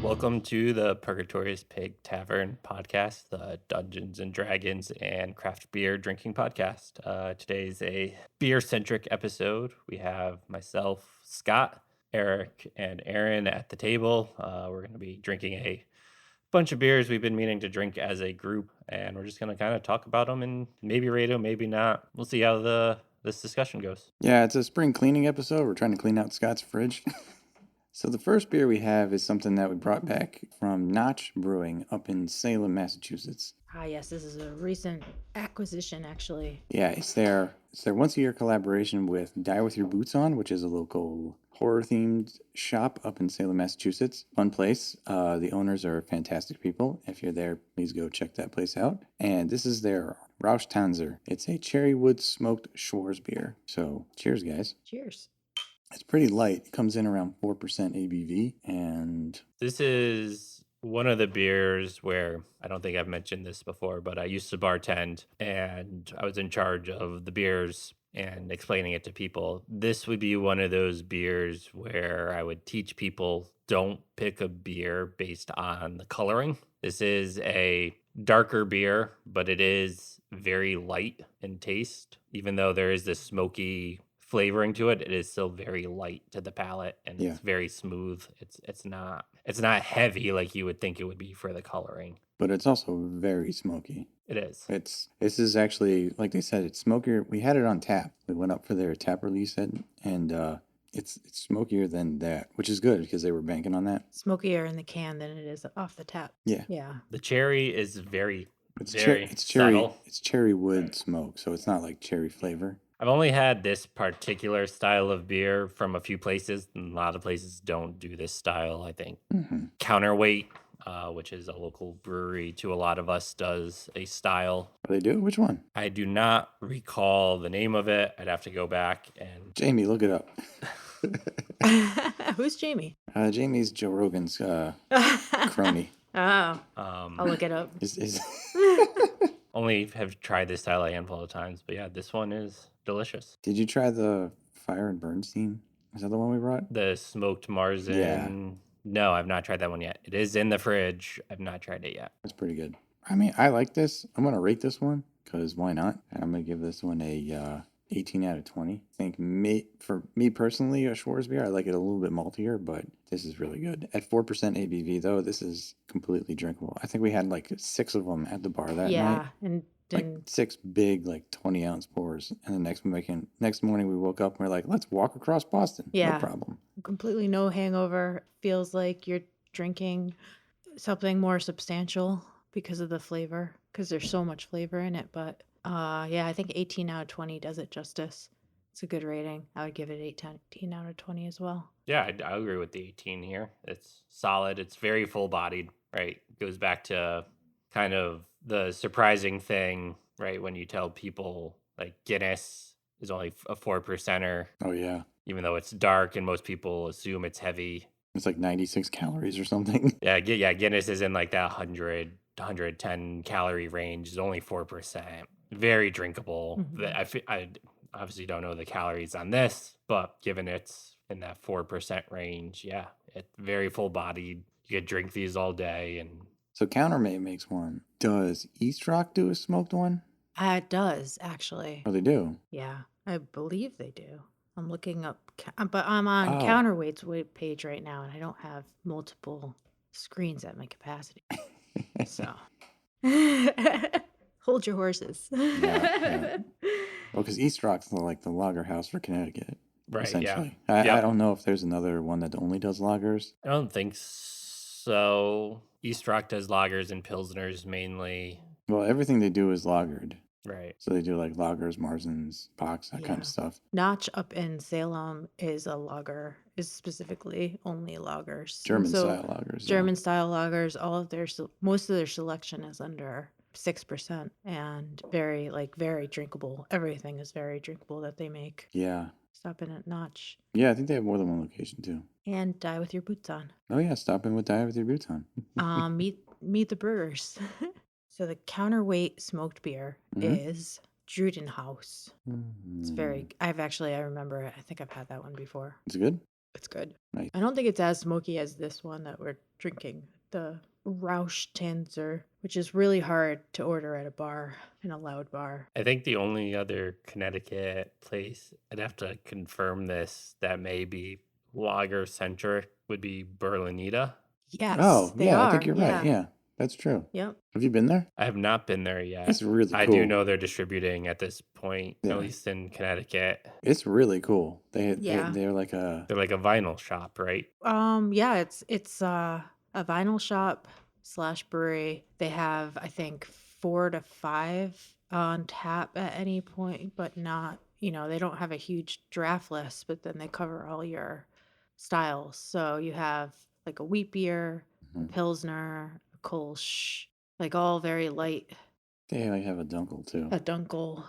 Welcome to the Purgatorious Pig Tavern podcast, the Dungeons and Dragons and craft beer drinking podcast. Today's a beer centric episode. We have myself, Scott, Eric, and Aaron at the table. We're going to be drinking a bunch of beers we've been meaning to drink as a group, and we're just going to kind of talk about them and maybe rate them, maybe not. We'll see how this discussion goes. Yeah, it's a spring cleaning episode. We're trying to clean out Scott's fridge. So the first beer we have is something that we brought back from Notch Brewing up in Salem, Massachusetts. Yes, this is a recent acquisition, actually. Yeah, it's their once a year collaboration with Die With Your Boots On, which is a local horror themed shop up in Salem, Massachusetts. Fun place. The owners are fantastic people. If you're there, please go check that place out. And this is their Rausch Tanzer. It's a cherry wood smoked Schwarz beer. So cheers, guys. Cheers. It's pretty light. It comes in around 4% ABV. And This is one of the beers where I don't think I've mentioned this before, but I used to bartend and I was in charge of the beers and explaining it to people. This would be one of those beers where I would teach people don't pick a beer based on the coloring. This is a darker beer, but it is very light in taste. Even though there is this smoky flavoring to it, it is still very light to the palate and Yeah. it's very smooth. It's not heavy like you would think it would be for the coloring. but it's also very smoky. It is. This is actually, like they said, it's smokier. We had it on tap. We went up for their tap release and it's smokier than that, which is good because they were banking on that. Smokier in the can than it is off the tap. Yeah. Yeah. The cherry is very It's very cherry. subtle. It's cherry wood smoke, so it's not like cherry flavor. I've only had this particular style of beer from a few places, and a lot of places don't do this style. I think Mm-hmm. Counterweight, which is a local brewery to a lot of us, does a style. They do? Which one? I do not recall the name of it. I'd have to go back and Jamie, look it up. Who's Jamie? Jamie's Joe Rogan's crony. Oh, um, I'll look it up. Is only have tried this style a handful of times, but yeah, this one is delicious. Did you try the Fire and Bernstein? Is that the one we brought? The smoked Marzen. Yeah. No, I've not tried that one yet. It is in the fridge. I've not tried it yet. That's pretty good. I mean, I like this. I'm gonna rate this one because why not? And I'm gonna give this one a 18 out of 20. I think for me personally, a Schwarz beer, I like it a little bit maltier, but this is really good. At 4% ABV though, this is completely drinkable. I think we had like 6 of them at the bar that night. Yeah, and Like then 6 big, like 20-ounce pours. And the next morning we woke up and we're like, let's walk across Boston. Yeah. No problem. completely no hangover. Feels like you're drinking something more substantial because of the flavor, because there's so much flavor in it. But yeah, I think 18 out of 20 does it justice. It's a good rating. I would give it 18 out of 20 as well. Yeah, I agree with the 18 here. It's solid. It's very full bodied, right? Goes back to kind of the surprising thing, right? When you tell people like Guinness is only a 4%er, Oh yeah. even though it's dark and most people assume it's heavy. It's like 96 calories or something. Yeah, Guinness is in like that 110 calorie range. It's only 4%. Very drinkable. Mhm. I obviously don't know the calories on this, but given it's in that 4% range, yeah, it's very full bodied. You could drink these all day. And So Countermate makes one. Does East Rock do a smoked one? It does, actually. Oh, they do. Yeah, I believe they do. I'm looking up, but I'm on Oh. Counterweight's web page right now, and I don't have multiple screens at my capacity. So hold your horses. Yeah. Well, because East Rock's like the lager house for Connecticut, right, yeah. essentially. Yep. I don't know if there's another one that only does lagers. I don't think so. East Rock does lagers and pilsners mainly. Well, everything they do is lagered. Right. So they do like lagers, Marzens, Bocks, that kind Yeah. of stuff. Notch up in Salem is a lager, is specifically only lagers. And German so style lagers. yeah. German style lagers, all of their most of their selection is under 6% and very drinkable. Everything is very drinkable that they make. Yeah. Stop in at Notch Yeah, I think they have more than one location too. and Die With Your Boots On. Oh yeah, stop in with Die With Your Boots On. Meet the brewers. So the Counterweight smoked beer Mhm. is Drudenhaus. It's very. I remember it. I think I've had that one before. It's good. It's good. Nice. I don't think it's as smoky as this one that we're drinking, the Rausch Tanzer, which is really hard to order at a bar, in a loud bar. I think the only other Connecticut place, I'd have to confirm this, that may be lager centric would be Berlinita. Yes, Oh, they yeah, I are. think you're right. Yeah. Yeah, that's true. Yep. Have you been there? I have not been there yet. It's really I cool. do know they're distributing at this point, Yeah. at least in Connecticut. It's really cool. Yeah. They're like a They're like a vinyl shop, right? Yeah, it's a vinyl shop / brewery. They have, I think, 4 to 5 on tap at any point, but not, they don't have a huge draft list, but then they cover all your styles. So you have like a wheat beer, a Mhm. pilsner, a Kolsch, like all very light, They like have a Dunkel too. a Dunkel,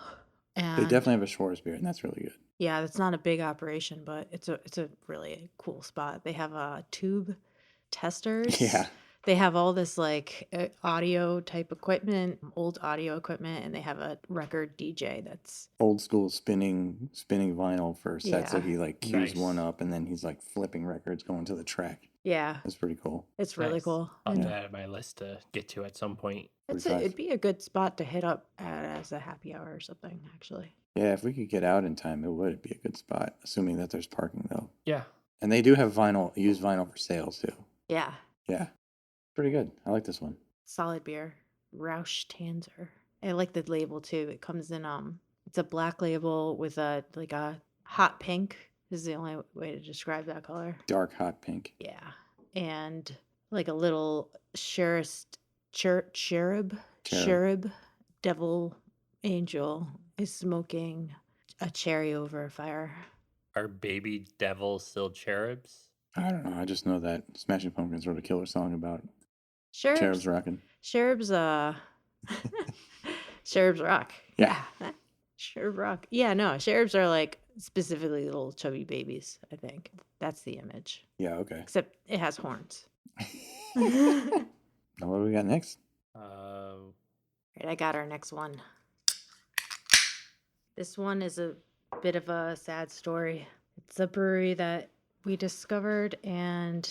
They and definitely have a Schwarzbier, and that's really good. yeah, it's not a big operation, but it's a really cool spot. They have tube testers. Yeah. They have all this like audio type equipment, old audio equipment, and they have a record DJ that's Old school spinning vinyl for sets. So Yeah. he like cues one Nice. up, and then he's like flipping records going to the track. yeah, That's pretty cool. it's really Nice. cool. I'll have And to add it to my list to get to at some point. it'd be a good spot to hit up as a happy hour or something, actually. Yeah, if we could get out in time, it would be a good spot, assuming that there's parking though. Yeah. And they do have used vinyl for sales too. Yeah, Yeah, pretty good. I like this one. solid beer, Rausch Tanzer. I like the label too. It comes in it's a black label with a hot pink. Is the only way to describe that color. Dark hot pink. Yeah, and like a little cherub devil angel is smoking a cherry over a fire. Are baby devils still cherubs? I don't know. I just know that Smashing Pumpkins wrote a killer song about cherubs Cherubs, rocking. cherubs, cherubs rock. Yeah. Cherub rock. Yeah, no, cherubs are like specifically little chubby babies. I think that's the image. Yeah, okay. Except it has horns. Now what do we got next? Right, I got our next one. This one is a bit of a sad story. It's a brewery that we discovered in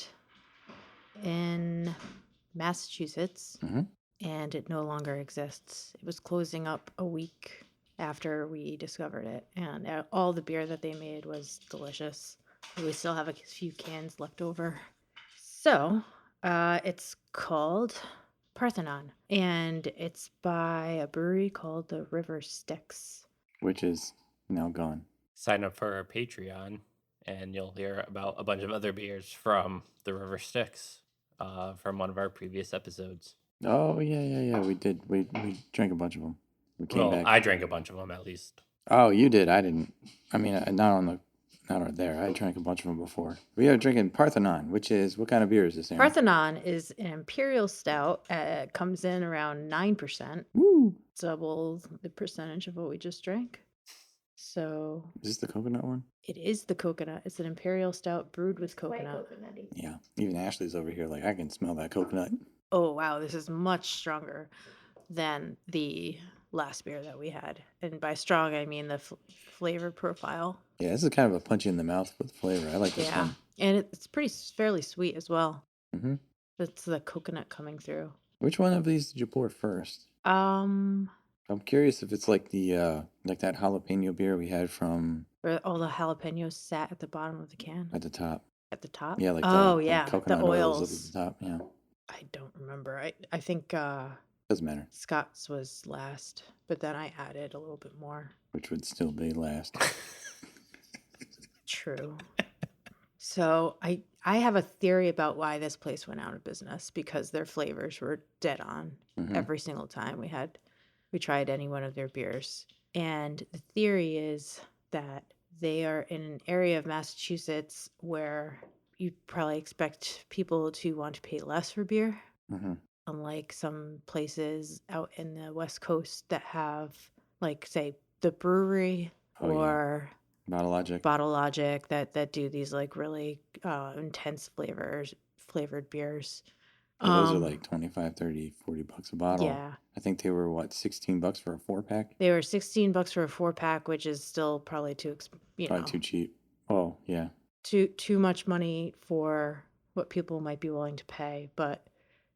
Massachusetts, Mhm. and it no longer exists. It was closing up a week after we discovered it, and all the beer that they made was delicious. We still have a few cans left over. So, it's called Parthenon, and it's by a brewery called the River Styx. Which is now gone. Sign up for our Patreon, and you'll hear about a bunch of other beers from the River Styx from one of our previous episodes. Oh yeah. We did. We drank a bunch of them. We came Well, back. I drank a bunch of them at least. Oh, you did. I didn't. I mean, not there. I drank a bunch of them before. We are drinking Parthenon, which is what kind of beer is this? Aaron? Parthenon is an imperial stout. It comes in around 9%, Woo! double the percentage of what we just drank. So Is this the coconut one? it is the coconut. It's an imperial stout brewed with coconut. Yeah. Even Ashley's over here, like I can smell that coconut. Oh wow, this is much stronger than the last beer that we had. And by strong, I mean the flavor profile. Yeah, this is kind of a punch in the mouth with flavor. I like this Yeah, one. and it's fairly sweet as well. Hmm. That's the coconut coming through. Which one of these did you pour first? I'm curious if it's like the like that jalapeno beer we had from Where all the jalapenos sat at the bottom of the can at the top. at the top. Yeah, like Oh the yeah, coconut the oils oils. at the top. Yeah, I don't remember. I think doesn't matter. Scott's was last, but then I added a little bit more. Which would still be last. True. So I have a theory about why this place went out of business, because their flavors were dead on Mhm. every single time we tried any one of their beers. And the theory is that they are in an area of Massachusetts where you'd probably expect people to want to pay less for beer, Mhm. unlike some places out in the West Coast that have, like, say, the brewery Oh, yeah. or Bottle Logic. Bottle Logic that do these like really intense flavored beers. Yeah, those are Um, like 25, 30, $40 a bottle. yeah, I think they were what, $16 for a 4-pack? they were $16 for a 4-pack, which is still probably Probably too cheap. Oh, yeah. too much money for what people might be willing to pay, but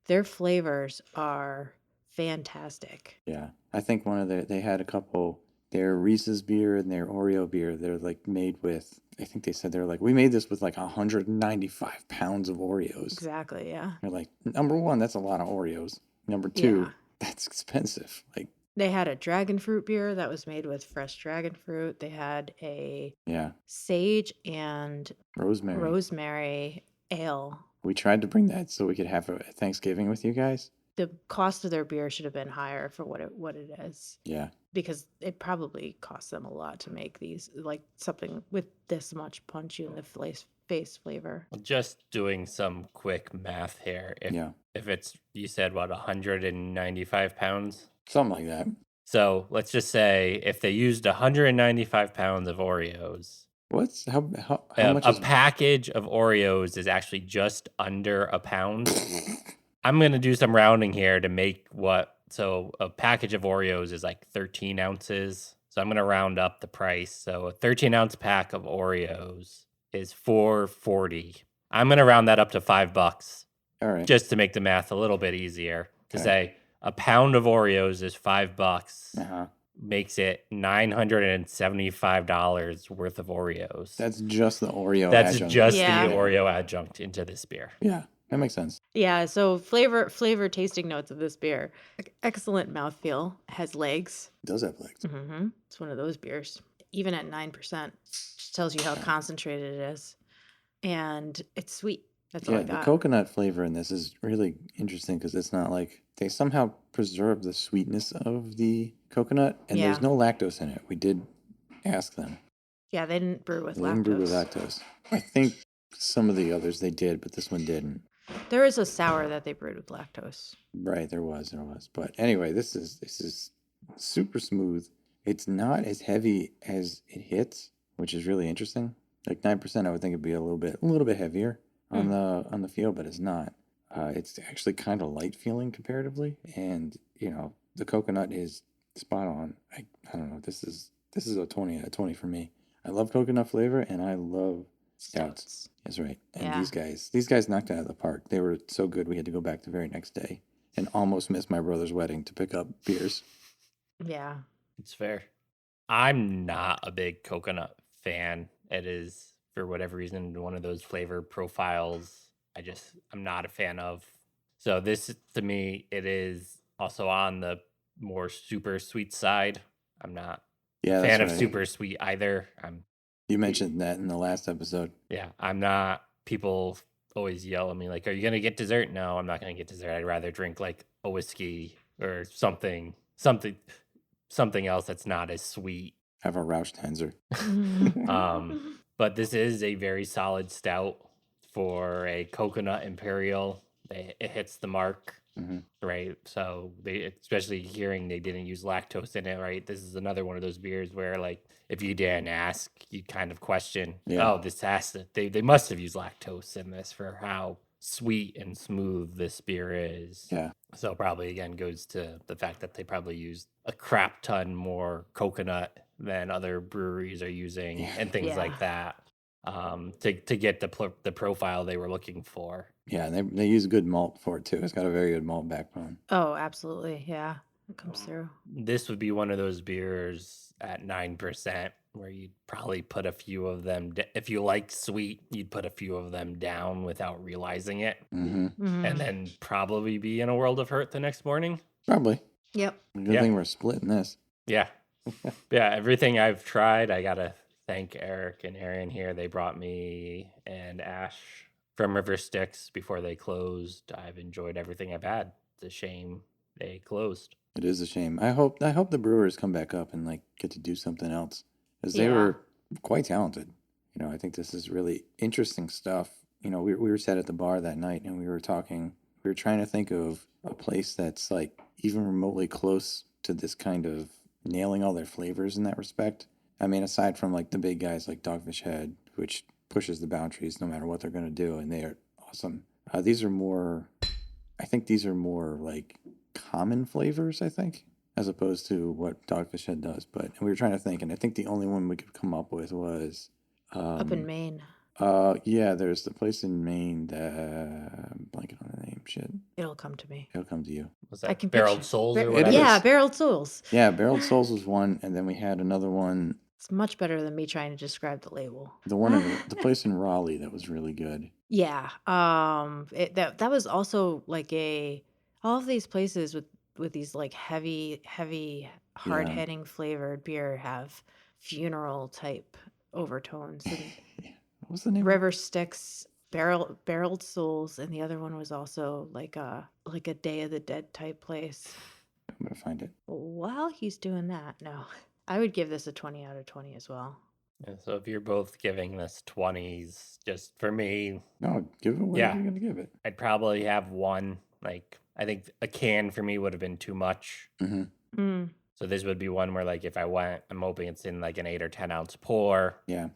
their flavors are fantastic. Yeah, I think they had a couple, their Reese's beer and their Oreo beer, they're like made with, I think they said they're like, we made this with like 195 pounds of Oreos. Exactly, yeah. They're like, number one, that's a lot of Oreos. Number Yeah. two, that's expensive. Like, They had a dragon fruit beer that was made with fresh dragon fruit. They had a yeah, sage and rosemary. rosemary ale. We tried to bring that so we could have a Thanksgiving with you guys. The cost of their beer should have been higher for what it is, Yeah, because it probably cost them a lot to make these, like something with this much punch you in the face flavor. Just doing some quick math here. yeah, If it's, you said what, 195 pounds? something like that. So let's just say if they used 195 pounds of Oreos, What's how much a is package of Oreos is actually just under a pound. I'm going to do some rounding here to make so a package of Oreos is like 13 ounces. So I'm going to round up the price. So a 13-ounce pack of Oreos is $4.40. I'm going to round that up to $5 all right? just to make the math a little bit easier. To Okay. say a pound of Oreos is $5, Uh-huh. makes it $975 worth of Oreos. That's just the Oreo That's adjunct. just Yeah. the Oreo adjunct into this beer. Yeah, that makes sense. Yeah, so flavor tasting notes of this beer. Excellent mouthfeel, has legs. It does have legs. It's one of those beers. Even at 9%, just tells you how concentrated it is. And it's sweet. That's all Yeah, I the got. coconut flavor in this is really interesting because it's not like they somehow preserve the sweetness of the coconut, and there's Yeah. no lactose in it. We did ask them. Yeah, they didn't brew with They didn't brew with lactose. lactose. I think some of the others they did, but this one didn't. There is a sour that they brewed with lactose. Right, there was. But anyway, this is super smooth. It's not as heavy as it hits, which is really interesting. Like 9%, I would think it'd be a little bit heavier on the feel, but it's not. It's actually kind of light feeling comparatively, and the coconut is spot on. I don't know. This is a 20 out of 20 for me. I love coconut flavor, and I love stouts. That's right. And Yeah. these guys knocked it out of the park. They were so good we had to go back the very next day and almost miss my brother's wedding to pick up beers. Yeah. It's fair. I'm not a big coconut fan. It is, for whatever reason, one of those flavor profiles I'm not a fan of. So this, to me, it is also on the more super sweet side. I'm not Yeah, a that's fan of right. super sweet either. You mentioned that in the last episode. Yeah, I'm not. People always yell at me like, "Are you gonna get dessert?" No, I'm not gonna get dessert. I'd rather drink like a whiskey or something else that's not as sweet. Have a Rauschtenzer. But this is a very solid stout for a coconut imperial. It hits the mark, right? So especially hearing they didn't use lactose in it, right? This is another one of those beers where, like, if you didn't ask, you kind of question, Yeah. oh, they must have used lactose in this for how sweet and smooth this beer is. Yeah. So probably again goes to the fact that they probably used a crap ton more coconut than other breweries are using and things like that to get the profile they were looking for. Yeah, and they use good malt for it too. It's got a very good malt backbone. Oh, absolutely. Yeah. It comes through. This would be one of those beers at 9% where you'd probably put a few of them, if you like sweet, you'd put a few of them down without realizing it, and then probably be in a world of hurt the next morning. Probably. Yep. Good thing we're splitting this. Yeah. Yeah, everything I've tried, I gotta thank Eric and Aaron here. They brought me and Ash from River Styx before they closed. I've enjoyed everything I've had. It's a shame they closed. It is a shame. I hope the brewers come back up and like get to do something else, because they were quite talented. I think this is really interesting stuff. We were sat at the bar that night and we were talking. We were trying to think of a place that's like even remotely close to this kind of nailing all their flavors in that respect. I mean, aside from like the big guys like Dogfish Head, which pushes the boundaries no matter what they're going to do, and they are awesome. I think these are more like common flavors, I think, as opposed to what Dogfish Head does. But we were trying to think, and I think the only one we could come up with was Up in Maine. Yeah, there's the place in Maine that I'm blanking on the name. Shit, It'll come to me. it'll come to you. Was I that can Barreled picture. Souls or It whatever? Yeah, is. Barreled Souls. Yeah, Barreled Souls was one, and then we had another one. It's much better than me trying to describe the label. The one in the place in Raleigh that was really good. Yeah. That was also like all of these places with these like heavy hard Yeah. hitting flavored beer have funeral type overtones. And What was the name? River Styx, Barreled Souls, and the other one was also like a Day of the Dead type place. I'm gonna find it. While he's doing that, no, I would give this a 20 out of 20 as well. Yeah, so if you're both giving this 20s, just for me, No, give it whatever Yeah. you're gonna give it. I'd probably have one. Like, I think a can for me would have been too much. Hmm. Mm. So this would be one where, like, if I went, I'm hoping it's in like an 8 or 10 ounce pour. Yeah,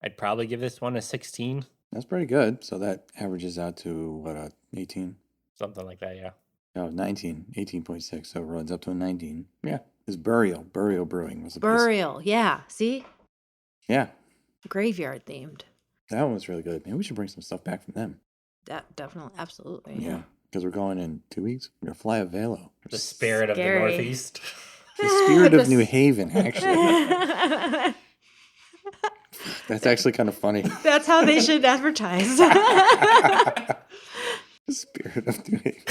I'd probably give this one a 16, that's pretty good. So that averages out to what, 18? something like that. Yeah. No, 19, 18.6. So it runs up to a 19. Yeah, it's Burial Brewing was the place. Burial, yeah. See, Yeah, graveyard themed. that one was really good. Maybe we should bring some stuff back from them. That definitely, absolutely. Yeah, because we're going in 2 weeks. We're gonna fly a Velo. The spirit of the Scary. Northeast. The spirit of The New s- Haven, actually. That's actually kind of funny. That's how they should advertise. The spirit of New Haven.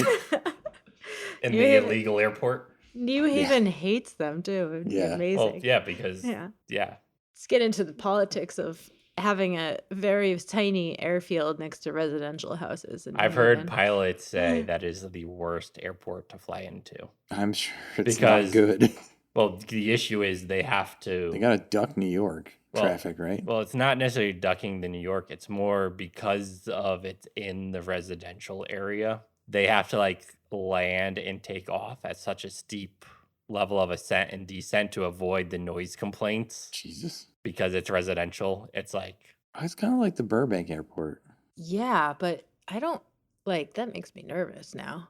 In New the Haven- illegal airport. New Haven hates them too. It'd be Yeah. amazing. Oh, yeah, because, Yeah. yeah. Let's get into the politics of having a very tiny airfield next to residential houses. In New I've heard Haven. pilots say that is the worst airport to fly into. I'm sure it's Because- not good. Well, the issue is they have to. They gotta duck New York Well, traffic, right? Well, it's not necessarily ducking the New York. It's more because of it's in the residential area. They have to like land and take off at such a steep level of ascent and descent to avoid the noise complaints Jesus. because it's residential. It's like, It's kind of like the Burbank airport. Yeah, but I don't like that. Makes me nervous now.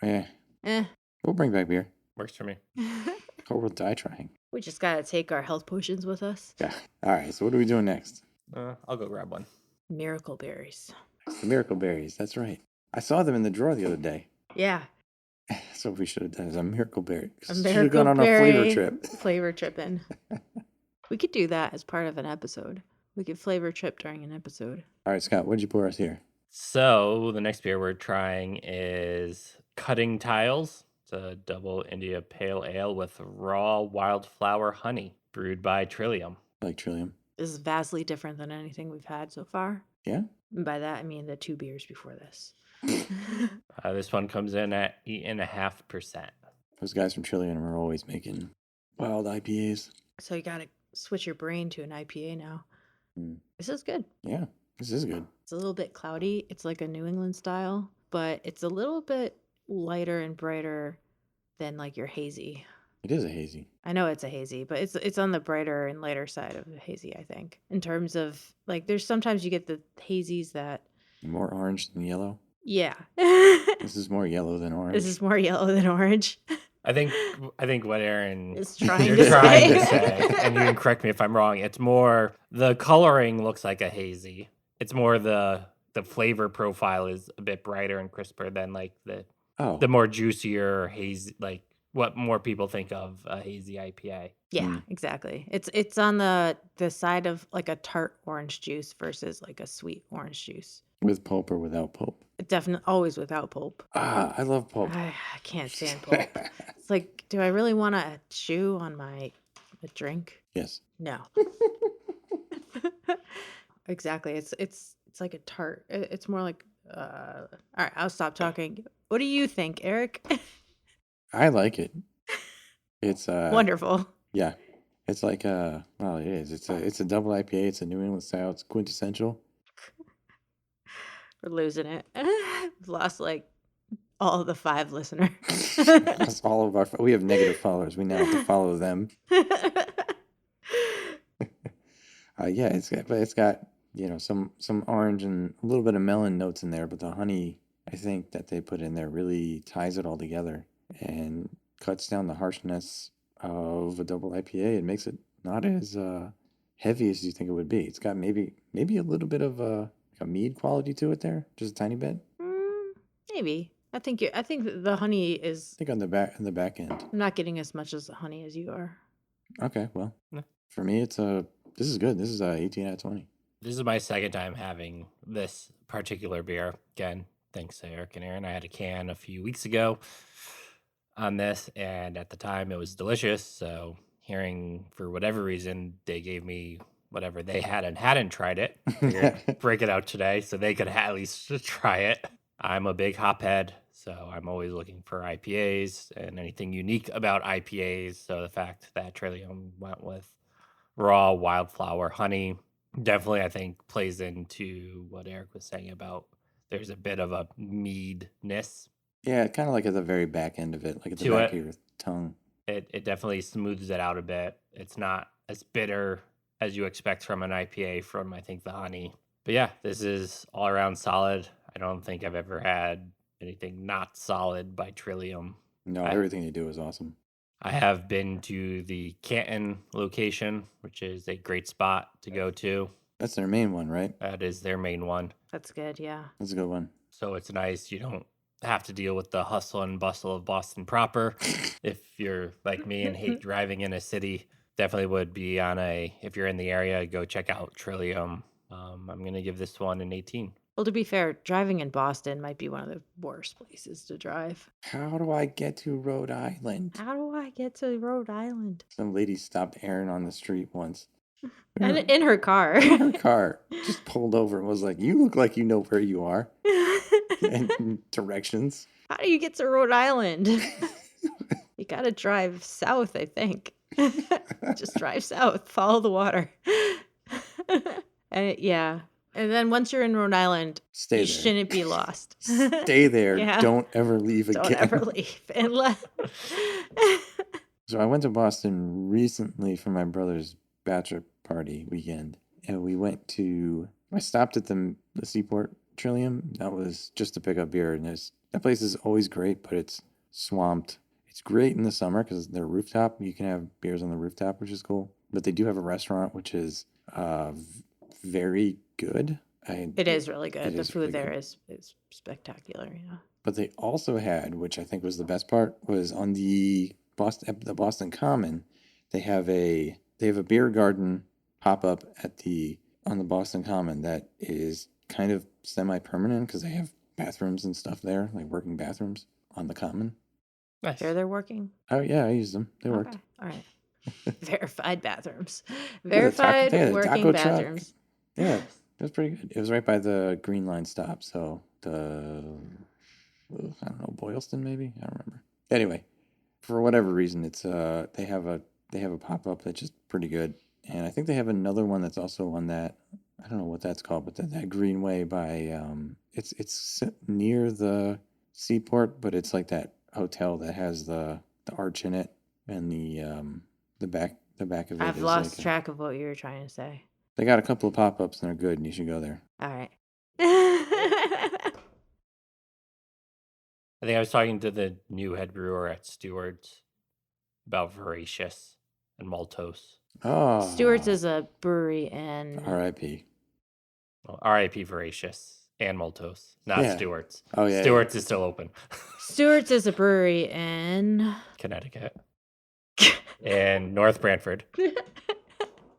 Yeah, Eh. we'll bring back beer. works for me. Or we'll die trying. We just gotta take our health potions with us. Yeah. All right. So what are we doing next? I'll go grab one. Miracle berries. The Miracle Berries. That's right. I saw them in the drawer the other day. Yeah, So what we should have done is a Miracle Berry. a Should have miracle gone on a flavor berry trip. Flavor tripping. We could do that as part of an episode. We could flavor trip during an episode. All right, Scott. What'd you pour us here? So the next beer we're trying is Cutting Tiles. It's a double India Pale Ale with raw wildflower honey, brewed by Trillium. Like Trillium. This is vastly different than anything we've had so far. Yeah. And by that I mean the 2 beers before this. This one comes in at 8.5%. Those guys from Trillium are always making wild IPAs. So you gotta switch your brain to an IPA now. Mm. This is good. Yeah, this is good. It's a little bit cloudy. It's like a New England style, but it's a little bit lighter and brighter than like your hazy. It is a hazy. I know it's a hazy, but it's on the brighter and lighter side of the hazy, I think. In terms of like there's sometimes you get the hazies that More orange than yellow. yeah. This is more yellow than orange. This is more yellow than orange. I think what Aaron Is trying you're to trying to say. say, and you can correct me if I'm wrong. It's more the coloring looks like a hazy. It's more the flavor profile is a bit brighter and crisper than like Oh, the more juicier hazy, like what more people think of a hazy IPA. Yeah, Mm. exactly. It's on the side of like a tart orange juice versus like a sweet orange juice. with pulp or without pulp. Definitely always without pulp. Ah, I love pulp. I can't stand pulp. It's like, do I really want to chew on a drink? Yes. No. Exactly. It's like a tart. It's more like all right, I'll stop talking. What do you think, Eric? I like it. It's Wonderful. yeah. It's like well, it is. It's a double IPA. It's a New England style. It's quintessential. We're losing it. We've lost like all of the 5 listeners. That's all of our. We have negative followers. We now have to follow them. Yeah, it's got some orange and a little bit of melon notes in there, but the honey I think that they put in there really ties it all together and cuts down the harshness of a double IPA. It makes it not as heavy as you think it would be. It's got maybe a little bit of a mead quality to it there, just a tiny bit. Mm, maybe. I think the honey is. I think on the back end. I'm not getting as much as the honey as you are. Okay, well, Yeah. for me, it's a. This is good. This is a 18 out of 20. This is my second time having this particular beer. Again, thanks to Eric and Aaron. I had a can a few weeks ago on this, and at the time it was delicious. So, hearing for whatever reason they gave me whatever they had and hadn't tried it, figured break it out today so they could at least try it. I'm a big hophead, so I'm always looking for IPAs and anything unique about IPAs. So, the fact that Trillium went with raw wildflower honey definitely, I think, plays into what Eric was saying about there's a bit of a meadness Yeah, kind of like at the very back end of it, like at the to back it. of your tongue. It definitely smooths it out a bit. It's not as bitter as you expect from an IPA from, I think, the honey. But yeah, this is all around solid. I don't think I've ever had anything not solid by Trillium. No, I- everything they do is awesome. I have been to the Canton location, which is a great spot to go to. That's their main one, right? That is their main one. That's good. Yeah. That's a good one. So it's nice. You don't have to deal with the hustle and bustle of Boston proper. If you're like me and hate driving in a city, definitely would be on if you're in the area, go check out Trillium. I'm going to give this one an 18. Well, to be fair, driving in Boston might be one of the worst places to drive. How do I get to Rhode Island? How do I get to Rhode Island? Some lady stopped Aaron on the street once. And in her car. Her car just pulled over and was like, "You look like you know where you are." And directions. How do you get to Rhode Island? You gotta drive south, I think. Just drive south, follow the water. Yeah. And then once you're in Rhode Island, Stay you there. shouldn't be lost. Stay there. Yeah. Don't ever leave Don't again. ever leave. So I went to Boston recently for my brother's bachelor party weekend, and I stopped at the Seaport Trillium. That was just to pick up beer, and that place is always great, but it's swamped. It's great in the summer because they're rooftop. You can have beers on the rooftop, which is cool. But they do have a restaurant, which is very good. It is really good. It The is food really there good. is spectacular. Yeah. But they also had, which I think was the best part, was on the Boston Common. They have a beer garden pop up on the Boston Common that is kind of semi-permanent because they have bathrooms and stuff there, like working bathrooms on the Common. Nice. They're working. Oh yeah, I used them. They worked. Okay. All right. Verified bathrooms. They had Verified a working taco truck. bathrooms. Yeah, it was pretty good. It was right by the Green Line stop, so I don't know, Boylston maybe? I don't remember. Anyway, for whatever reason, it's they have a pop-up that's just pretty good. And I think they have another one that's also on that, I don't know what that's called, but that Greenway by it's near the Seaport, but it's like that hotel that has the arch in it, and the back of it I've is lost like track of what you were trying to say. they got a couple of pop-ups and they're good and you should go there. All right. I think I was talking to the new head brewer at Stewart's about Voracious and Maltose. Oh, Stewart's is a brewery in. R.I.P. Well, RIP Voracious and Maltose, not Yeah. Stewart's. Oh yeah, Stewart's is still open. Stewart's is a brewery in. Connecticut. And North Branford.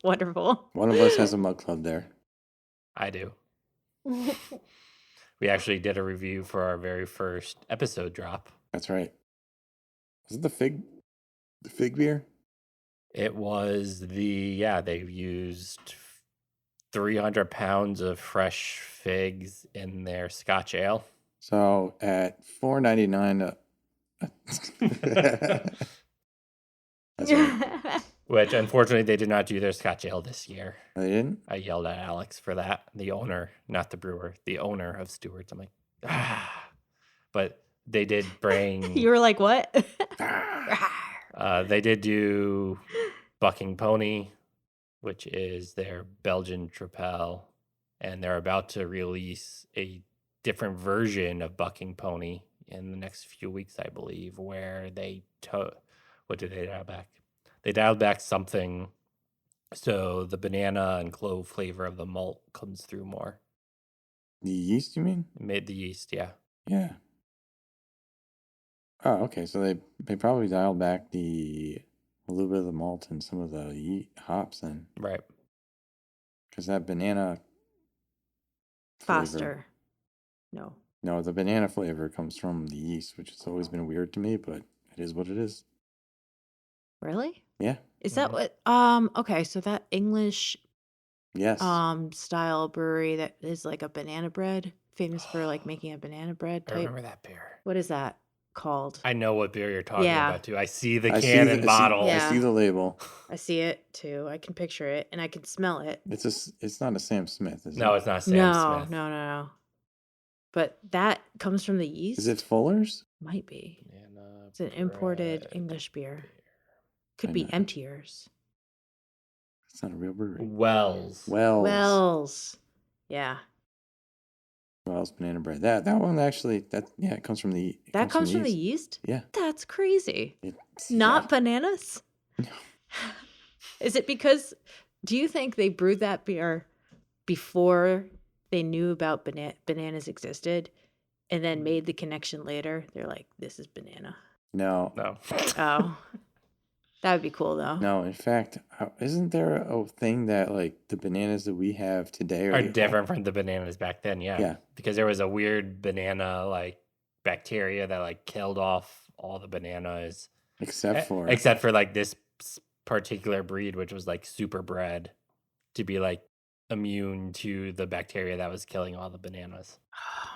Wonderful. One of us has a mug club there. I do. We actually did a review for our very first episode drop. That's right. Was it the fig beer? It was they used 300 pounds of fresh figs in their Scotch ale. So at $4.99. That's right. Which unfortunately they did not do their Scotch ale this year. Oh, they didn't? I yelled at Alex for that. The owner, not the brewer, the owner of Stewart's. I'm like, ah. But they did bring. You were like, what? They did do Bucking Pony, which is their Belgian Tripel, and they're about to release a different version of Bucking Pony in the next few weeks, I believe, where they what did they dial back? They dialed back something So the banana and clove flavor of the malt comes through more. The yeast, you mean? Made the yeast, yeah. Yeah. Oh, okay. So they probably dialed back a little bit of the malt and some of the hops then, Right. because that banana flavor. Foster. No. No, the banana flavor comes from the yeast, which has always been weird to me, but it is what it is. Really? Yeah. Is that Mhm. what okay, so that English Yes. style brewery that is like a banana bread, famous for like making a banana bread I type. remember that beer. What is that called? I know what beer you're talking Yeah. about too. I see the I can see and the, I see, bottle. I see Yeah. the label. I see it too. I can picture it and I can smell it. It's not a Sam Smith, is No, it? it's not Sam No, Smith. no. But that comes from the yeast? Is it Fuller's? Might be. Banana It's an imported bread English beer. beer. Could I be know. emptiers. It's not a real brewery. Wells. Wells. Yeah. Wells banana bread. That one actually it comes from the That comes from the yeast. yeast? Yeah. That's crazy. It's Not bananas? No. Is it because do you think they brewed that beer before they knew about bananas existed and then made the connection later? They're like, this is banana. No. No. Oh. That would be cool though. No, in fact, isn't there a thing that like the bananas that we have today Are the different from the bananas back then, yeah. Yeah. Because there was a weird banana like bacteria that like killed off all the bananas. except for like this particular breed, which was like super bred to be like immune to the bacteria that was killing all the bananas.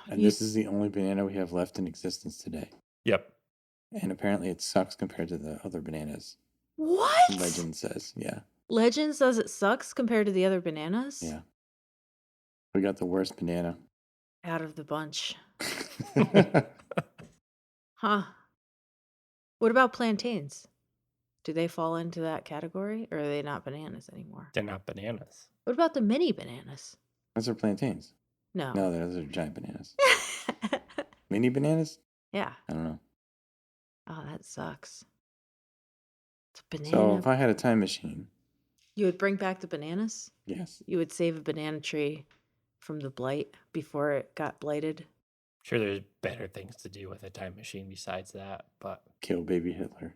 and this is the only banana we have left in existence today. Yep. And apparently it sucks compared to the other bananas. What? Legend says, yeah. Legend says it sucks compared to the other bananas? Yeah. We got the worst banana. Out of the bunch. Huh. What about plantains? Do they fall into that category or are they not bananas anymore? They're not bananas. What about the mini bananas? Those are plantains. No. No, those are giant bananas. Mini bananas? Yeah. I don't know. Oh, that sucks. It's a banana. So if I had a time machine, You would bring back the bananas? yes. You would save a banana tree from the blight before it got blighted? Sure, there's better things to do with a time machine besides that, but Kill baby Hitler.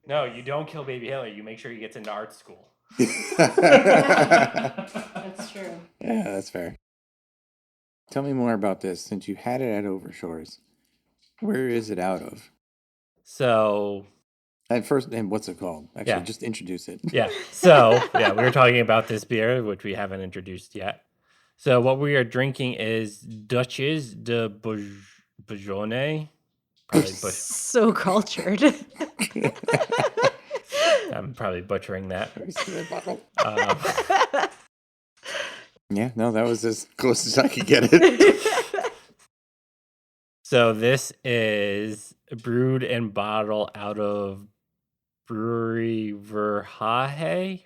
no, you don't kill baby Hitler. You make sure he gets into art school. That's true. Yeah, that's fair. Tell me more about this. Since you had it at Overshores, where is it out of? So And what's it called? Actually, Yeah. just introduce it. yeah. So yeah, we were talking about this beer, which we haven't introduced yet. So what we are drinking is Duchess de Bourgogne. Probably So cultured. I'm probably butchering that. Let me see that bottle. Um, Yeah, no, that was as close as I could get it. so this is brewed and bottled out of Brewery Verhage,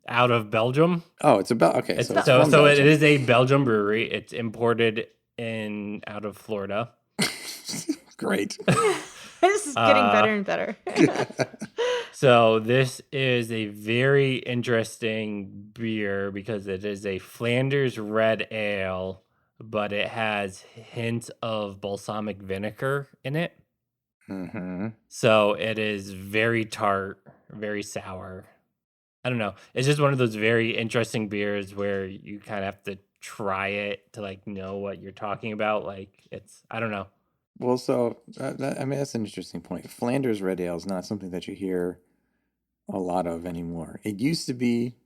out of Belgium. Oh, it's about okay. It's, So it's so from so it Belgium. is a Belgium brewery. It's imported out of Florida. Great. This is getting better and better. So this is a very interesting beer because it is a Flanders red ale, but it has hints of balsamic vinegar in it. Mm-hmm. So it is very tart, very sour. I don't know. It's just one of those very interesting beers where you kind of have to try it to like know what you're talking about. Like I don't know. Well, so I mean that's an interesting point. Flanders red ale is not something that you hear a lot of anymore. It used to be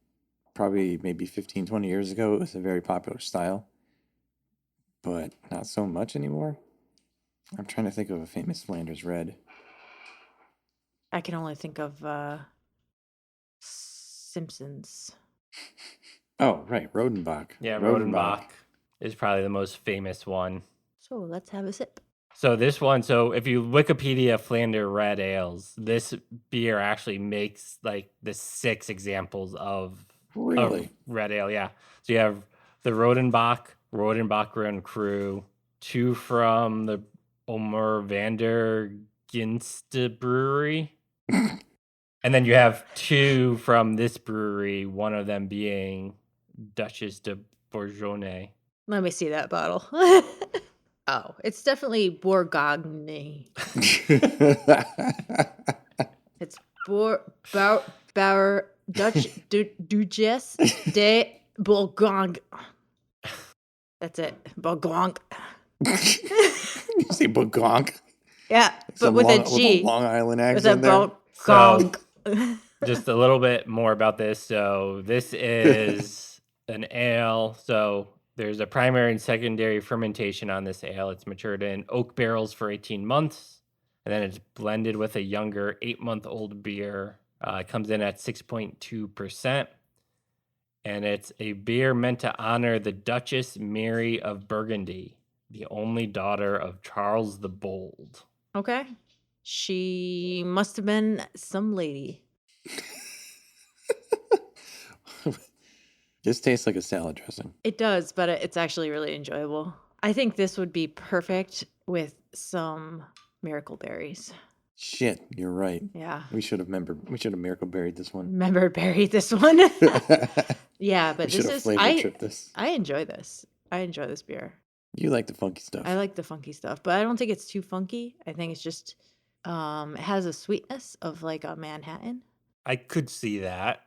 probably maybe 15, 20 years ago. It was a very popular style, but not so much anymore. I'm trying to think of a famous Flanders red. I can only think of Simpsons. Oh, right, Rodenbach. Yeah, Rodenbach is probably the most famous one. So let's have a sip. So this one, so if you Wikipedia Flanders red ales, this beer actually makes like the 6 examples of Really? red ale. Yeah. So you have the Rodenbach Run Crew, 2 from the Omer Vander Ginsta Brewery. And then you have two from this brewery, one of them being Duchess de Bourgogne. Let me see that bottle. Oh, it's definitely Bourgogne. It's Dutch Duchess de Bourgogne. That's it. Bourgogne. You say Bogonk? Yeah, but with a G. With a Long Island With a accent there. Bourgogne. Just a little bit more about this. So this is an ale. So there's a primary and secondary fermentation on this ale. It's matured in oak barrels for 18 months. And then it's blended with a younger 8-month-old beer. It comes in at 6.2%. And it's a beer meant to honor the Duchess Mary of Burgundy, the only daughter of Charles the Bold. Okay. She must have been some lady. This tastes like a salad dressing. It does, but it's actually really enjoyable. I think this would be perfect with some miracle berries. Shit, you're right. Yeah. We should have miracle berried this one. Remember berry this one. Yeah, but We should this have is flavor tripped this. I enjoy this. I enjoy this beer. You like the funky stuff. I like the funky stuff, but I don't think it's too funky. I think it's just it has a sweetness of like a Manhattan. I could see that.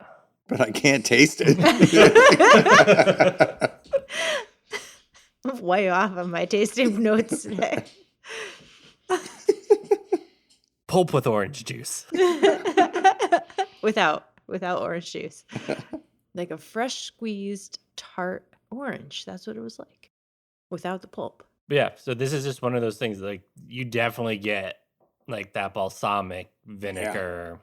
But I can't taste it. I'm way off on my tasting notes today. Pulp with orange juice. without orange juice. Like a fresh squeezed tart orange. That's what it was like. Without the pulp. But yeah, so this is just one of those things, like, you definitely get like that balsamic vinegar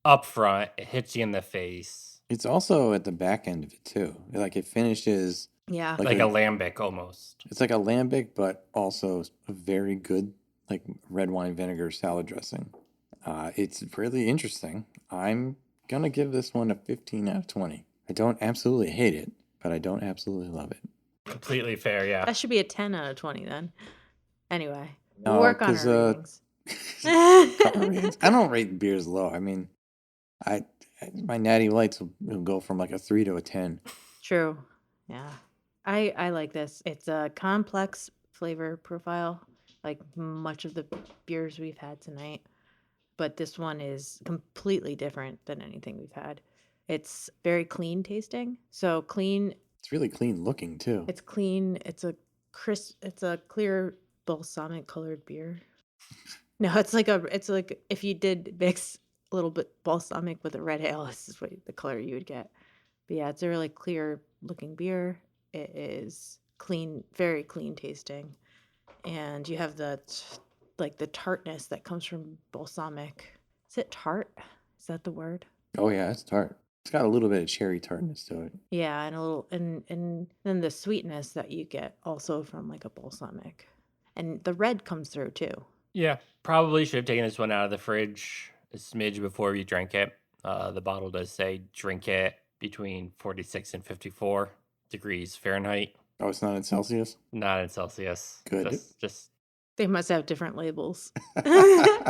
up front. It hits you in the face. It's also at the back end of it too. Like it finishes Yeah. Like a lambic almost. It's like a lambic, but also a very good like red wine vinegar salad dressing. It's really interesting. I'm gonna give this one a 15 out of 20. I don't absolutely hate it, but I don't absolutely love it. Completely fair, yeah. That should be a 10 out of 20 then. Anyway, No, we'll work on 'cause, our ratings. I don't rate beers low. I mean, my natty lights will go from like a 3 to a 10. True. Yeah. I like this. It's a complex flavor profile, like much of the beers we've had tonight. But this one is completely different than anything we've had. It's very clean tasting. So clean. It's really clean looking too. It's clean. It's a clear balsamic colored beer. No, it's like if you did mix a little bit balsamic with a red ale, this is what the color you would get. But yeah, it's a really clear looking beer. It is clean, very clean tasting. And you have the tartness that comes from balsamic. Is it tart? Is that the word? Oh yeah, it's tart. It's got a little bit of cherry tartness to it. Yeah, and a little and then the sweetness that you get also from like a balsamic. And the red comes through too. Yeah, probably should have taken this one out of the fridge a smidge before you drank it. The bottle does say drink it between 46 and 54 degrees Fahrenheit. Oh, it's not in Celsius? Not in Celsius. Good. Just They must have different labels.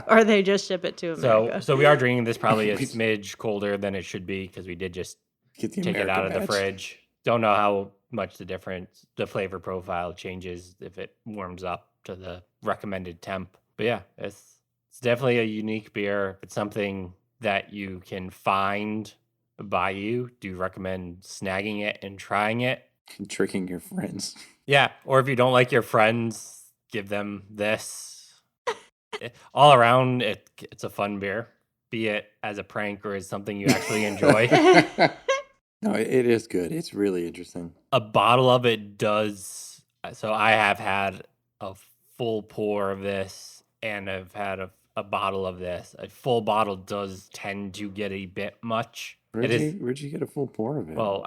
Or they just ship it to America. so we are drinking this probably a smidge colder than it should be because we did just Get the take it out of the batch. fridge. Don't know how much the flavor profile changes if it warms up to the recommended temp. But yeah, it's definitely a unique beer. It's something that you can find by you. Do recommend snagging it and trying it. And tricking your friends. Yeah, or if you don't like your friends, give them this. All around, it's a fun beer, be it as a prank or as something you actually enjoy. No, it is good. It's really interesting. A bottle of it does. So I have had a full pour of this, and I've had a bottle of this. A full bottle does tend to get a bit much. Where'd you get a full pour of it? Well,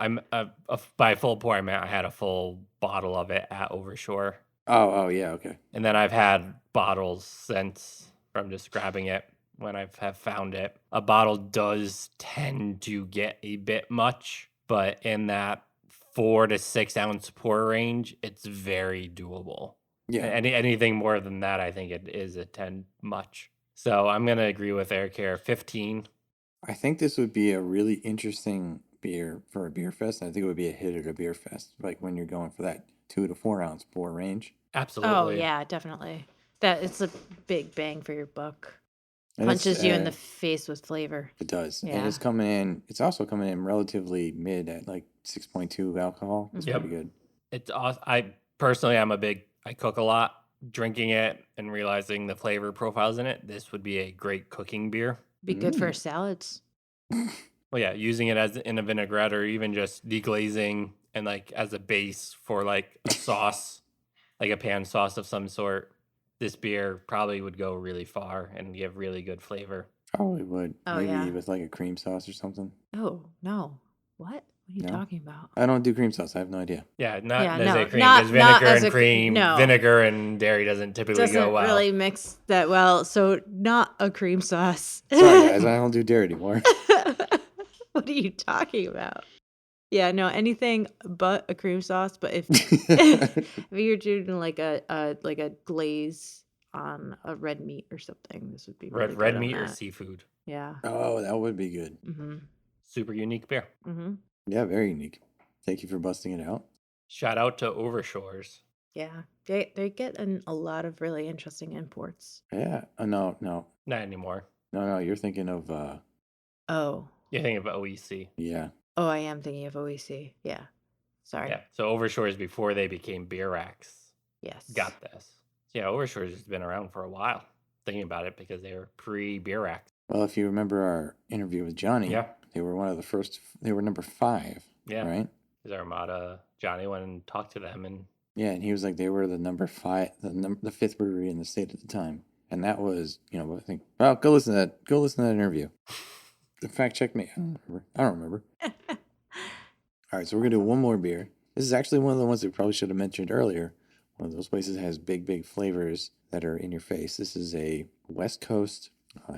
by full pour, I meant I had a full bottle of it at Overshore. Oh, yeah, okay. And then I've had bottles since from just grabbing it when I have found it. A bottle does tend to get a bit much, but in that 4 to 6 ounce pour range, it's very doable. Yeah. Anything more than that, I think it is a 10 much. So I'm gonna agree with Eric here. 15. I think this would be a really interesting beer for a beer fest. I think it would be a hit at a beer fest, like when you're going for that 2 to 4 ounce pour range. Oh Absolutely. yeah, definitely. That it's a big bang for your buck. And it's, Punches you in the face with flavor. It does. And Yeah. it's coming in, it's also coming in relatively mid at like 6.2 alcohol. It's Yep. pretty good. It's awesome. I personally, I cook a lot. Drinking it and realizing the flavor profiles in it, this would be a great cooking beer. Be good for salads. Well, yeah, using it as in a vinaigrette or even just deglazing and like as a base for like a sauce, like a pan sauce of some sort. This beer probably would go really far and give really good flavor. Probably would. Oh, Maybe yeah. with like a cream sauce or something. Oh no. What? What are you No? talking about? I don't do cream sauce. I have no idea. Yeah, not Yeah, as no, a cream not- because not vinegar as and a- cream, no. vinegar and dairy doesn't typically Doesn't go well. really mix that well. So not a cream sauce. Sorry, guys. I don't do dairy anymore. What are you talking about? Yeah, no, anything but a cream sauce. But if you're doing like a glaze on a red meat or something, this would be really Red good on meat or that. seafood. Yeah. Oh, that would be good. Mm-hmm. Super unique beer. Mm-hmm. Yeah, very unique. Thank you for busting it out. Shout out to Overshores. Yeah, they get in a lot of really interesting imports. Yeah. No. Not anymore. No. You're thinking of, Oh, You think of OEC. yeah. oh, I am thinking of OEC. Yeah, sorry. Yeah. So Overshores before they became beer racks Yes. got this. Yeah, Overshores has been around for a while. Thinking about it because they were pre-beer racks. Well, if you remember our interview with Johnny, Yeah. they were one of the first, they were number 5, Yeah. right? His Armada, Johnny went and talked to them and Yeah, and he was like, they were the number 5, the 5th brewery in the state at the time. And that was, I think, well, go listen to that interview. Fact check me. I don't remember. All right, so we're going to do one more beer. This is actually one of the ones we probably should have mentioned earlier. One of those places that has big flavors that are in your face. This is a West Coast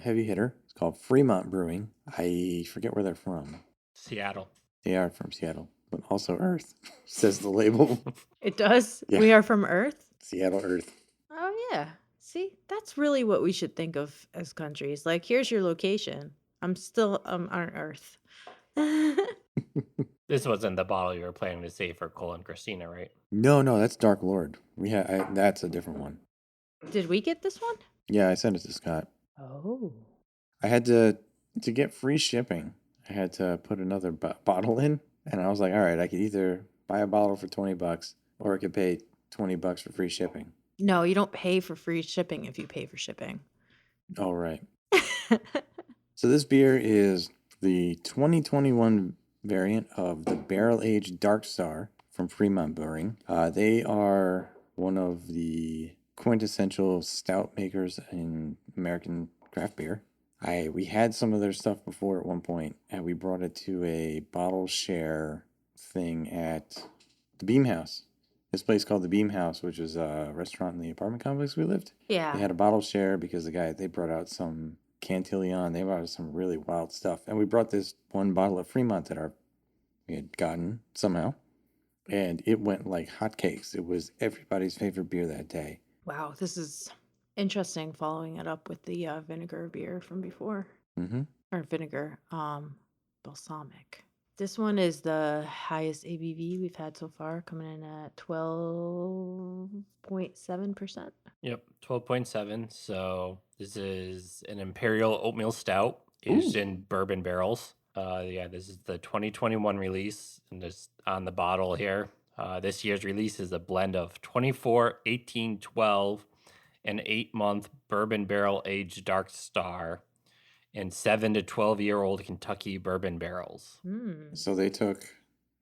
heavy hitter. It's called Fremont Brewing. I forget where they're from. Seattle. They are from Seattle, but also Earth, says the label. It does. Yeah. We are from Earth. Seattle, Earth. Oh yeah. See, that's really what we should think of as countries. Like, here's your location. I'm still on Earth. This wasn't the bottle you were planning to save for Cole and Christina, right? No, that's Dark Lord. That's a different one. Did we get this one? Yeah, I sent it to Scott. Oh. I had to get free shipping. I had to put another bottle in, and I was like, all right, I could either buy a bottle for $20 or I could pay $20 for free shipping. No, you don't pay for free shipping if you pay for shipping. All right. So this beer is the 2021 variant of the Barrel Aged Dark Star from Fremont Brewing. They are one of the quintessential stout makers in American craft beer. We had some of their stuff before at one point, and we brought it to a bottle share thing at the Beam House. This place called the Beam House, which is a restaurant in the apartment complex we lived. Yeah. They had a bottle share because they brought out some Cantillon. They brought out some really wild stuff. And we brought this one bottle of Fremont that we had gotten somehow. And it went like hotcakes. It was everybody's favorite beer that day. Wow, this is interesting following it up with the vinegar beer from before. Mm-hmm. Or vinegar, balsamic. This one is the highest ABV we've had so far, coming in at 12.7%. Yep, 12.7. So this is an Imperial Oatmeal Stout aged in bourbon barrels. Yeah, this is the 2021 release, and just on the bottle here. This year's release is a blend of 24, 18, 12, and 8-month bourbon barrel aged Dark Star and 7 to 12-year-old Kentucky bourbon barrels. So they took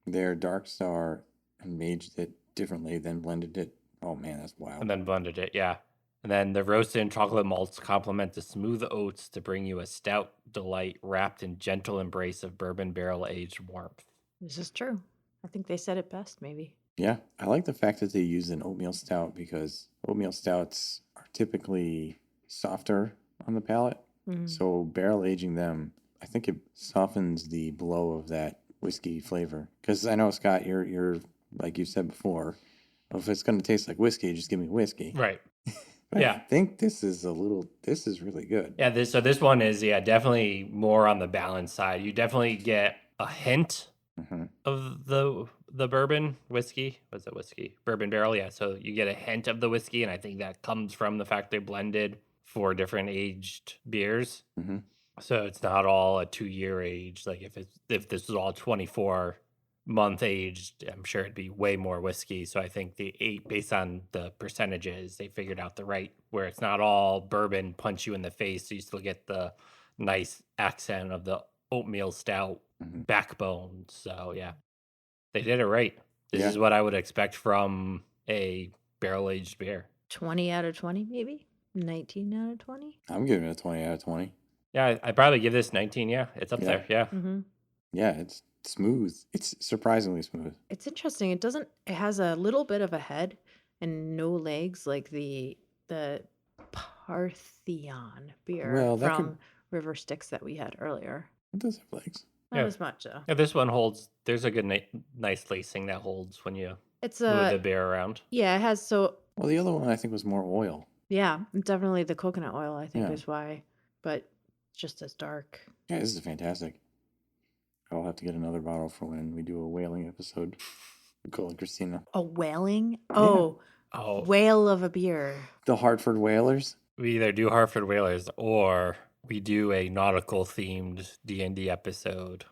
their Dark Star and aged it differently, then blended it. Oh man, that's wild. And then blended it, yeah. And then the roasted and chocolate malts complement the smooth oats to bring you a stout delight wrapped in gentle embrace of bourbon barrel aged warmth. This is true. I think they said it best, maybe. Yeah, I like the fact that they use an oatmeal stout because oatmeal stouts are typically softer on the palate. So barrel aging them, I think it softens the blow of that whiskey flavor. Because I know, Scott, you're like you said before, if it's going to taste like whiskey, just give me whiskey. Right. But I Yeah. think this is really good. Yeah, this one is definitely more on the balance side. You definitely get a hint Hmm. of the bourbon whiskey. What's it whiskey? Bourbon barrel, yeah. So you get a hint of the whiskey, and I think that comes from the fact they blended 4 different aged beers. Hmm. So it's not all a 2-year age. Like if this was all 24-month aged, I'm sure it'd be way more whiskey. So I think the 8, based on the percentages, they figured out the right where it's not all bourbon punch you in the face. So you still get the nice accent of the oatmeal stout Hmm. backbone. So yeah, they did it right. This Yeah. is what I would expect from a barrel aged beer. 20 out of 20, maybe 19 out of 20. I'm giving it a 20 out of 20. Yeah, I'd probably give this 19. Yeah, it's up Yeah. there. Yeah. Mm-hmm. Yeah, it's smooth. It's surprisingly smooth. It's interesting. It has a little bit of a head and no legs like the Parthenon beer Well, that could from River Styx that we had earlier. it does have legs. Not Yeah. as much though. Yeah, this one holds. There's a good nice lacing that holds when you It's move the a beer around. yeah, it has Well, the other one I think was more oil. yeah, definitely the coconut oil I think Yeah. is why, but just as dark. Yeah, this is fantastic. I'll have to get another bottle for when we do a whaling episode. Nicole and Christina. A whaling? Oh, Oh, whale of a beer. The Hartford Whalers. we either do Hartford Whalers or we do a nautical themed D&D episode.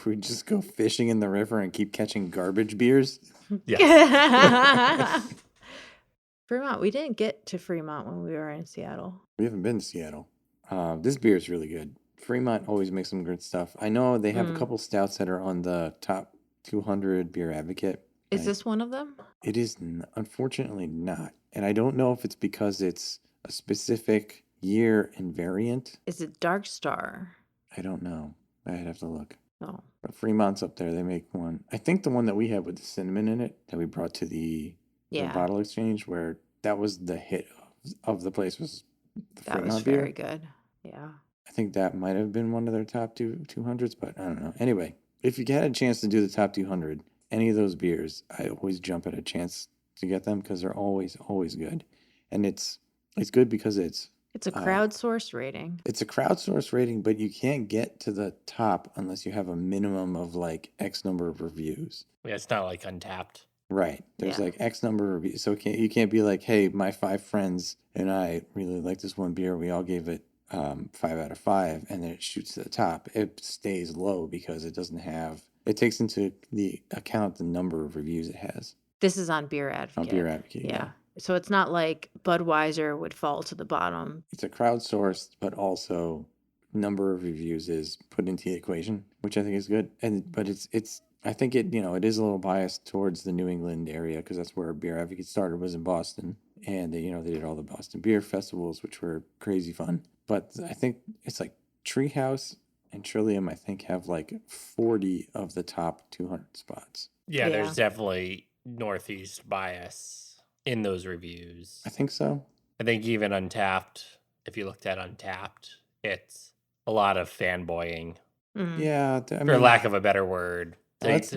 We just go fishing in the river and keep catching garbage beers. Yes. Fremont. We didn't get to Fremont when we were in Seattle. We haven't been to Seattle. This beer is really good. Fremont always makes some good stuff. I know they have a couple stouts that are on the top 200 Beer Advocate. Is this one of them? It is unfortunately not. And I don't know if it's because it's a specific year and variant. Is it Dark Star? I don't know. I'd have to look. No. But Fremont's up there. They make one. I think the one that we had with the cinnamon in it that we brought to the Yeah, bottle exchange, where that was the hit of the place, was the that was Fremont beer. very good. Yeah. I think that might have been one of their top 200s, but I don't know. Anyway, if you had a chance to do the top 200, any of those beers, I always jump at a chance to get them because they're always good. And it's good because it's a crowdsourced rating. It's a crowdsourced rating, but you can't get to the top unless you have a minimum of like X number of reviews. Yeah, it's not like Untapped. Right. There's Yeah. like X number of reviews. So you can't be like, hey, my 5 friends and I really like this one beer. We all gave it 5 out of 5, and then it shoots to the top. It stays low because it takes into the account the number of reviews it has This is on Beer Advocate. on Beer Advocate. Yeah. So it's not like Budweiser would fall to the bottom. It's a crowdsourced, but also number of reviews is put into the equation, which I think is good. But it's I think it it is a little biased towards the New England area because that's where Beer Advocate started, was in Boston, and they did all the Boston beer festivals, which were crazy fun. But I think it's like Treehouse and Trillium, I think, have like 40 of the top 200 spots. Yeah, Yeah. there's definitely Northeast bias in those reviews. I think so. I think even Untapped, if you looked at Untapped, it's a lot of fanboying, Mm. Yeah, for lack of a better word. That's-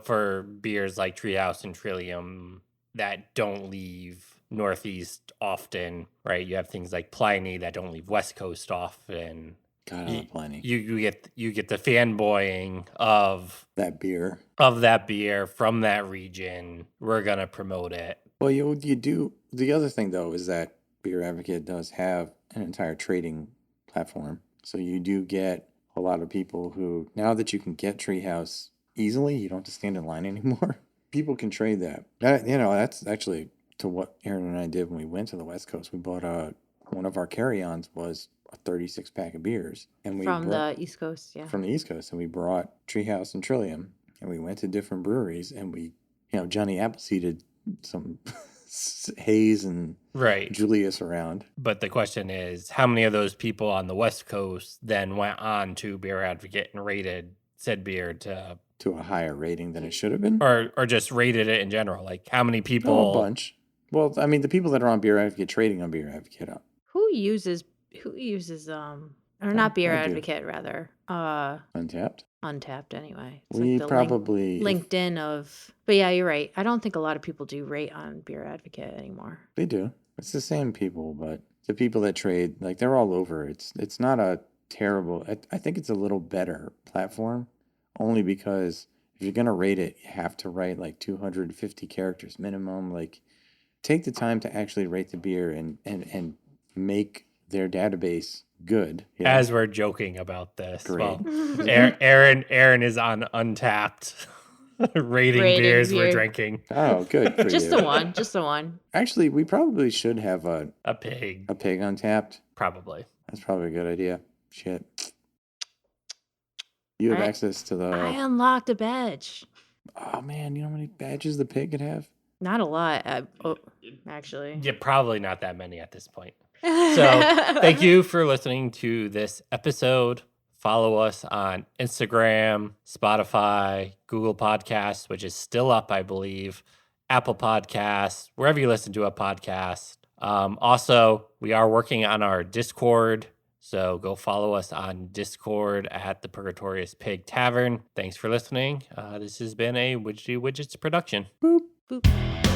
For beers like Treehouse and Trillium that don't leave Northeast often, right? You have things like Pliny that don't leave West Coast often. God, I love Pliny. You get the fanboying of That beer. that beer from that region. We're gonna promote it. Well, you do. The other thing, though, is that Beer Advocate does have an entire trading platform. So you do get a lot of people who, now that you can get Treehouse easily, you don't have to stand in line anymore. People can trade that. That's actually to what Aaron and I did when we went to the West Coast. We bought one of our carry-ons was a 36-pack of beers. And we From brought, the East Coast, yeah. from the East Coast, and we brought Treehouse and Trillium, and we went to different breweries, and we, Johnny Appleseeded some Hayes and Right. Julius around. But the question is, how many of those people on the West Coast then went on to Beer Advocate and rated said beer to a higher rating than it should have been. or just rated it in general? Like how many people? Oh, a bunch. Well, I mean, the people that are on Beer Advocate trading on Beer Advocate Who uses or not Beer I do. Advocate, rather. Untapped. Untapped anyway. It's We like the probably LinkedIn of, but yeah, you're right. I don't think a lot of people do rate on Beer Advocate anymore. they do. It's the same people, but the people that trade, like they're all over. It's not a terrible. I think it's a little better platform, only because if you're gonna rate it, you have to write like 250 characters minimum. Like, take the time to actually rate the beer and make their database good. You know? As we're joking about this, Great. well, Aaron is on Untapped rating Rating beers we're beer. drinking. Oh, good for Just you. the one. Just the one. Actually, we probably should have A pig, a pig Untapped. probably. That's probably a good idea. Shit. You have Alright. access to the. I unlocked a badge. Oh man, you know how many badges the pig could have? Not a lot, actually. Yeah, probably not that many at this point. So thank you for listening to this episode. Follow us on Instagram, Spotify, Google Podcasts, which is still up, I believe, Apple Podcasts, wherever you listen to a podcast. Also, we are working on our Discord, so go follow us on Discord at the Purgatorious Pig Tavern. Thanks for listening. This has been a Widgety Widgets production. Boop. Boop.